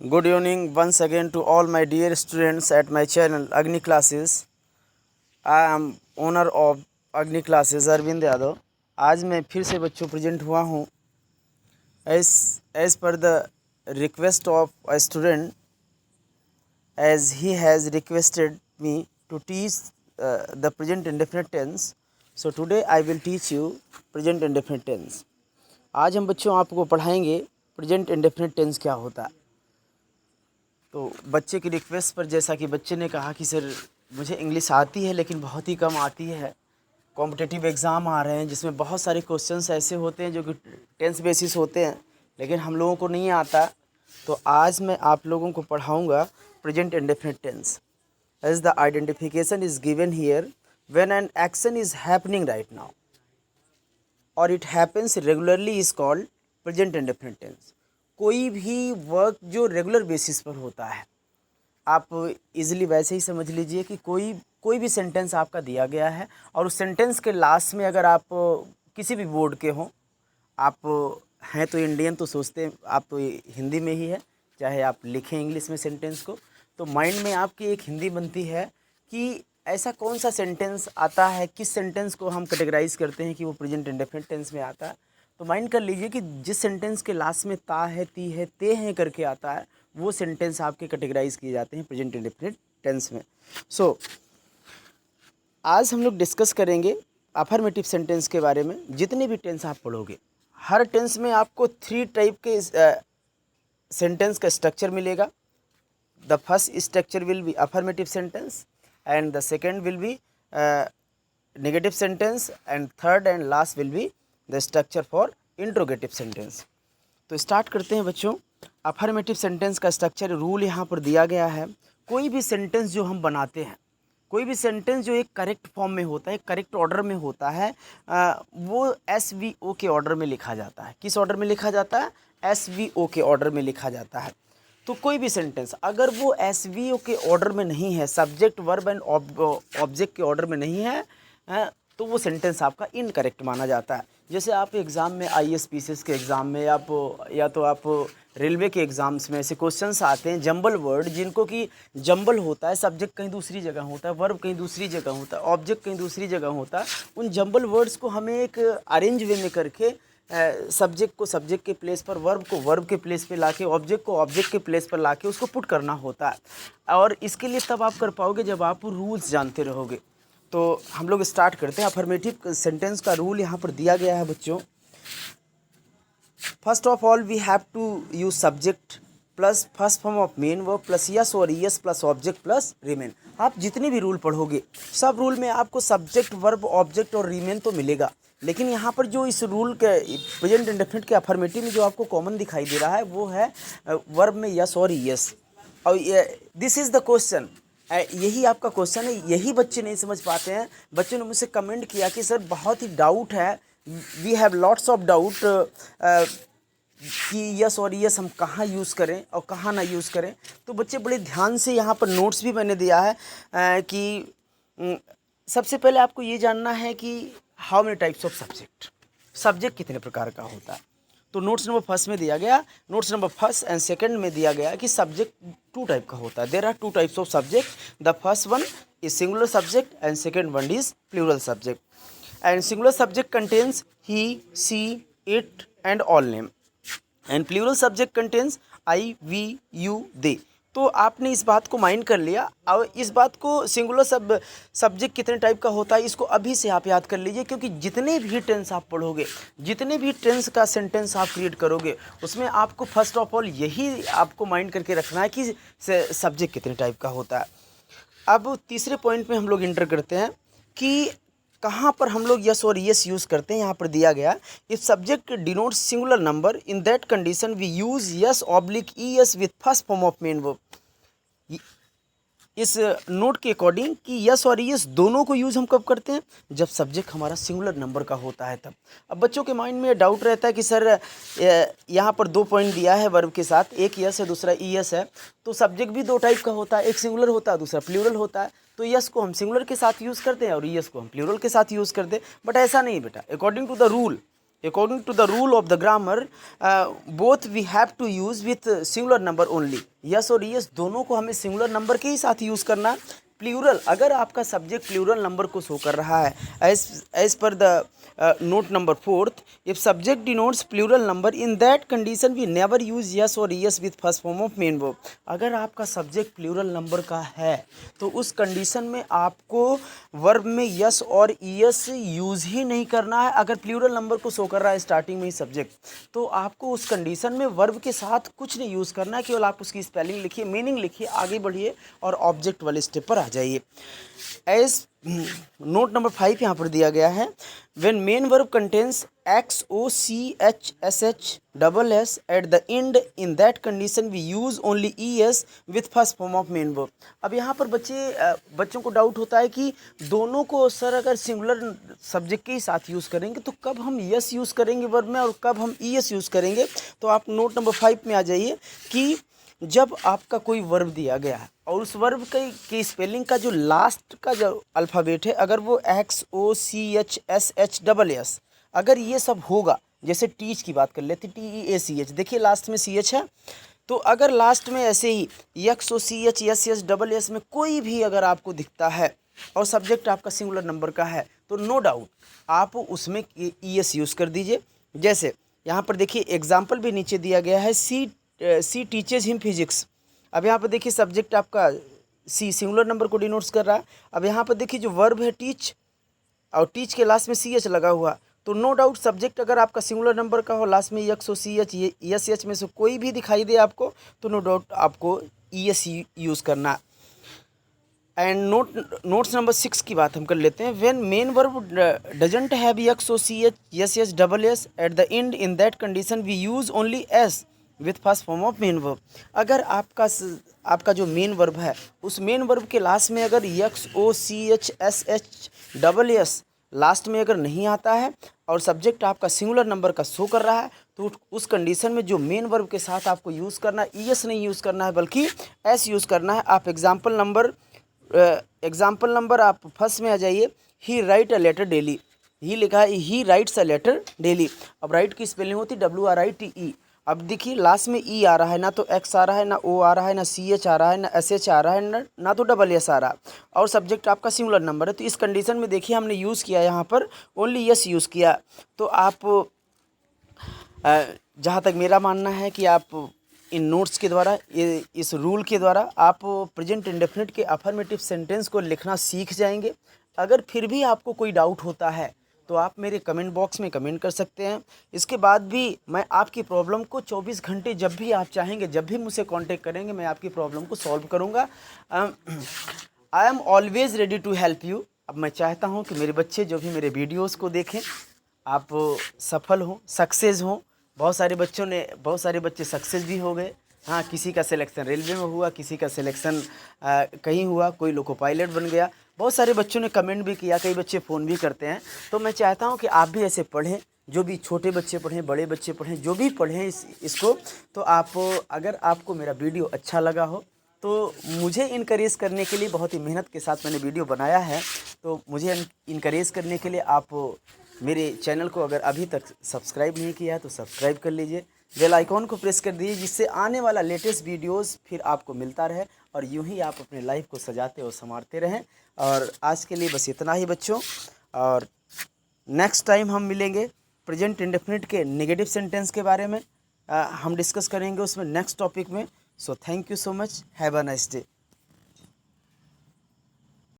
Good evening once again to all my dear students at my channel Agni Classes. I am owner of Agni Classes Arvind Yadav. आज मैं फिर से बच्चों present हुआ हूँ as per the request of a student, as he has requested me to teach the present indefinite tense. So today I will teach you present indefinite tense. आज हम बच्चों आपको पढ़ाएंगे प्रेजेंट इंडेफिनिट टेंस क्या होता है. तो बच्चे की रिक्वेस्ट पर, जैसा कि बच्चे ने कहा कि सर मुझे इंग्लिश आती है लेकिन बहुत ही कम आती है, कॉम्पिटिटिव एग्ज़ाम आ रहे हैं जिसमें बहुत सारे क्वेश्चंस ऐसे होते हैं जो कि टेंस बेसिस होते हैं लेकिन हम लोगों को नहीं आता. तो आज मैं आप लोगों को पढ़ाऊंगा present indefinite tense. As the identification is given here, when an action is happening right now और it happens regularly is called present indefinite tense. कोई भी वर्क जो रेगुलर बेसिस पर होता है, आप इजीली वैसे ही समझ लीजिए कि कोई भी सेंटेंस आपका दिया गया है और उस सेंटेंस के लास्ट में अगर आप किसी भी बोर्ड के हों, आप हैं तो इंडियन तो सोचते हैं आप तो हिंदी में ही है, चाहे आप लिखें इंग्लिश में सेंटेंस को, तो माइंड में आपकी एक हिंदी बनती है कि ऐसा कौन सा सेंटेंस आता है, किस सेंटेंस को हम कैटेगराइज करते हैं कि वो प्रेजेंट इंडेफिनिट टेंस में आता है. तो माइंड कर लीजिए कि जिस सेंटेंस के लास्ट में ता है, ती है, ते हैं करके आता है, वो सेंटेंस आपके कैटेगराइज किए जाते हैं प्रेजेंट इंडेफिनिट टेंस में. सो आज हम लोग डिस्कस करेंगे अफर्मेटिव सेंटेंस के बारे में. जितने भी टेंस आप पढ़ोगे, हर टेंस में आपको 3 टाइप के सेंटेंस का स्ट्रक्चर मिलेगा. The first structure will be affirmative sentence and the second will be negative sentence and third and last will be the structure for interrogative sentence. तो स्टार्ट करते हैं बच्चों. अफर्मेटिव सेंटेंस का structure rule यहाँ पर दिया गया है. कोई भी सेंटेंस जो हम बनाते हैं, कोई भी सेंटेंस जो एक करेक्ट फॉर्म में होता है, करेक्ट ऑर्डर में होता है, वो SVO के ऑर्डर में लिखा जाता है. किस ऑर्डर में लिखा जाता है? SVO के ऑर्डर में लिखा जाता है. तो कोई भी सेंटेंस अगर वो SVO के ऑर्डर में नहीं है, सब्जेक्ट वर्ब एंड ऑब्जेक्ट के ऑर्डर में नहीं है, तो वो सेंटेंस आपका इनकरेक्ट माना जाता है. जैसे आप एग्ज़ाम में IAS PCS के एग्ज़ाम में या तो आप रेलवे के एग्ज़ाम्स में ऐसे क्वेश्चंस आते हैं जंबल वर्ड, जिनको कि जंबल होता है, सब्जेक्ट कहीं दूसरी जगह होता है, वर्ब कहीं दूसरी जगह होता है, ऑब्जेक्ट कहीं दूसरी जगह होता है. उन जंबल वर्ड्स को हमें एक अरेंज वे में करके सब्जेक्ट को सब्जेक्ट के प्लेस पर, वर्ब को वर्ब के प्लेस पे लाके, ऑब्जेक्ट को ऑब्जेक्ट के प्लेस पर लाके उसको पुट करना होता है. और इसके लिए तब आप कर पाओगे जब आप रूल्स जानते रहोगे. तो हम लोग स्टार्ट करते हैं. अफर्मेटिव सेंटेंस का रूल यहाँ पर दिया गया है बच्चों. First of all we have to use subject plus first form of main verb plus s और es plus object plus remain. आप जितने भी रूल पढ़ोगे, सब रूल में आपको सब्जेक्ट, वर्ब, ऑब्जेक्ट और रिमेन तो मिलेगा, लेकिन यहाँ पर जो इस रूल के प्रेजेंट इंडेफिनिट के अफर्मेटिव में जो आपको कॉमन दिखाई दे रहा है वो है वर्ब में यस और यस. और दिस इज़ द क्वेश्चन. यही आपका क्वेश्चन है. यही बच्चे नहीं समझ पाते हैं. बच्चों ने मुझसे कमेंट किया कि सर बहुत ही डाउट है, we have lots of doubt कि यस और यस हम कहाँ यूज़ करें और कहाँ ना यूज़ करें. तो बच्चे बड़े ध्यान से, यहाँ पर नोट्स भी मैंने दिया है कि सबसे पहले आपको ये जानना है कि how many types of subject, subject कितने प्रकार का होता है. तो नोट्स नंबर फर्स्ट में दिया गया, notes number first and second में दिया गया कि सब्जेक्ट 2 टाइप का होता है. There are 2 types of subject. The first one is singular subject and second one is plural subject. And singular subject contains he, she, it and all name, and plural subject contains I, we, you, they. तो आपने इस बात को mind कर लिया. और इस बात को, सिंगुलर सब्जेक्ट कितने टाइप का होता है, इसको अभी से आप याद कर लीजिए, क्योंकि जितने भी टेंस आप पढ़ोगे, जितने भी टेंस का सेंटेंस आप क्रिएट करोगे, उसमें आपको फर्स्ट ऑफ ऑल यही आपको माइंड करके रखना है कि सब्जेक्ट कितने टाइप का होता है. अब तीसरे पॉइंट में हम लोग इंटर करते हैं कि कहाँ पर हम लोग यस और यस यूज़ करते हैं. यहाँ पर दिया गया, if subject denotes singular number, in that condition we use S oblique ES with first form of main verb. इस नोट के अकॉर्डिंग कि यस और यस दोनों को यूज़ हम कब करते हैं? जब सब्जेक्ट हमारा सिंगुलर नंबर का होता है तब. अब बच्चों के माइंड में डाउट रहता है कि सर यहाँ पर 2 पॉइंट दिया है वर्ब के साथ, एक यस है दूसरा ES है, तो सब्जेक्ट भी 2 टाइप का होता है, एक सिंगुलर होता है दूसरा प्लूरल होता है. तो यस को हम सिंगुलर के साथ यूज़ करते हैं और ES को हम प्लूरल के साथ यूज़ करते हैं. बट ऐसा नहीं बेटा. According to the rule, according to the rule of the grammar, both we have to use with singular number only. yes और yes दोनों को हमें सिंगुलर नंबर के ही साथ यूज़ करना. प्लूरल, अगर आपका सब्जेक्ट प्लूरल नंबर को शो कर रहा है एज पर the note number 4th, if subject denotes plural number in that condition we never use s और es with first form of main verb. अगर आपका सब्जेक्ट प्लूरल नंबर का है तो उस कंडीशन में आपको वर्ब में यस और यस यूज़ ही नहीं करना है. अगर प्लूरल नंबर को शो कर रहा है स्टार्टिंग में ही सब्जेक्ट, तो आपको उस कंडीशन में वर्ब के साथ कुछ नहीं यूज़ करना है. केवल आप उसकी स्पेलिंग लिखिए, मीनिंग लिखिए, आगे बढ़िए और ऑब्जेक्ट वाले स्टेप पर आ जाइए. एज नोट नंबर 5 यहाँ पर दिया गया है, when main verb contains XOCHSH at the end in that condition we use only ES with first form of main verb. अब यहाँ पर बच्चों को डाउट होता है कि दोनों को सर अगर सिंगुलर सब्जेक्ट के ही साथ यूज़ करेंगे तो कब हम यस यूज़ करेंगे वर्ब में और कब हम ES यूज़ करेंगे. तो आप नोट नंबर 5 में आ जाइए कि जब आपका कोई वर्ब दिया गया है और उस वर्ब की स्पेलिंग का जो लास्ट का जो अल्फ़ाबेट है, अगर वो XOCHSH अगर ये सब होगा, जैसे टीच की बात कर लेते TEACH, देखिए लास्ट में CH है, तो अगर लास्ट में ऐसे ही XOCHSH में कोई भी अगर आपको दिखता है और सब्जेक्ट आपका सिंगुलर नंबर का है तो नो डाउट आप उसमें ES यूज़ कर दीजिए. जैसे यहाँ पर देखिए एग्जाम्पल भी नीचे दिया गया है, सी टीचेज हिम फिजिक्स. अब यहाँ पर देखिए सब्जेक्ट आपका सी सिंगुलर नंबर को डिनोट्स कर रहा है. अब यहाँ पर देखिए जो वर्ब है टीच और टीच के लास्ट में CH लगा हुआ, तो नो डाउट सब्जेक्ट अगर आपका सिंगुलर नंबर का हो, लास्ट में XOCH SH में से कोई भी दिखाई दे आपको, तो नो डाउट आपको ES यूज़ करना. एंड नोट्स नंबर 6 की बात हम कर लेते हैं. When main verb doesn't have XOCHSH at the end in that condition we use only S with first form of main verb. अगर आपका जो मेन वर्ब है उस मेन वर्ब के लास्ट में अगर XOCHSH लास्ट में अगर नहीं आता है और सब्जेक्ट आपका सिंगुलर नंबर का शो कर रहा है, तो उस कंडीशन में जो मेन वर्ब के साथ आपको यूज़ करना है ES नहीं यूज़ करना है बल्कि S यूज़ करना है. आप एग्जाम्पल नंबर आप फर्स्ट में आ जाइए. He write a letter daily, he लिखा है he writes a letter daily. अब राइट की स्पेलिंग होती WRITE. अब देखिए लास्ट में E आ रहा है, ना तो X आ रहा है, ना O आ रहा है, ना CH आ रहा है, ना SH आ रहा है, ना तो SS आ रहा है और सब्जेक्ट आपका सिंगुलर नंबर है. तो इस कंडीशन में देखिए हमने यूज़ किया यहाँ पर ओनली यस यूज़ किया. तो आप जहाँ तक मेरा मानना है कि आप इन नोट्स के द्वारा इस रूल के द्वारा आप प्रेजेंट इंडेफिनिट के अफर्मेटिव सेंटेंस को लिखना सीख जाएंगे. अगर फिर भी आपको कोई डाउट होता है तो आप मेरे कमेंट बॉक्स में कमेंट कर सकते हैं. इसके बाद भी मैं आपकी प्रॉब्लम को 24 घंटे जब भी आप चाहेंगे, जब भी मुझसे कांटेक्ट करेंगे, मैं आपकी प्रॉब्लम को सॉल्व करूंगा. I am always ready to help you. अब मैं चाहता हूं कि मेरे बच्चे जो भी मेरे वीडियोस को देखें आप सफल हों, सक्सेस हों. बहुत सारे बच्चे सक्सेस भी हो गए. हाँ, किसी का सिलेक्शन रेलवे में हुआ, किसी का सिलेक्शन कहीं हुआ, कोई लोको पायलट बन गया. बहुत सारे बच्चों ने कमेंट भी किया, कई बच्चे फ़ोन भी करते हैं. तो मैं चाहता हूं कि आप भी ऐसे पढ़ें, जो भी छोटे बच्चे पढ़ें, बड़े बच्चे पढ़ें, जो भी पढ़ें इसको. तो आप अगर आपको मेरा वीडियो अच्छा लगा हो तो मुझे इनकरेज करने के लिए, बहुत ही मेहनत के साथ मैंने वीडियो बनाया है, तो मुझे इनकरेज करने के लिए आप मेरे चैनल को अगर अभी तक सब्सक्राइब नहीं किया है तो सब्सक्राइब कर लीजिए. बेल आइकॉन को प्रेस कर दीजिए जिससे आने वाला लेटेस्ट वीडियोस फिर आपको मिलता रहे और यूं ही आप अपने लाइफ को सजाते और संवारते रहें. और आज के लिए बस इतना ही बच्चों, और नेक्स्ट टाइम हम मिलेंगे प्रेजेंट इंडेफिनिट के नेगेटिव सेंटेंस के बारे में हम डिस्कस करेंगे उसमें नेक्स्ट टॉपिक में. So thank you so much, have a nice day.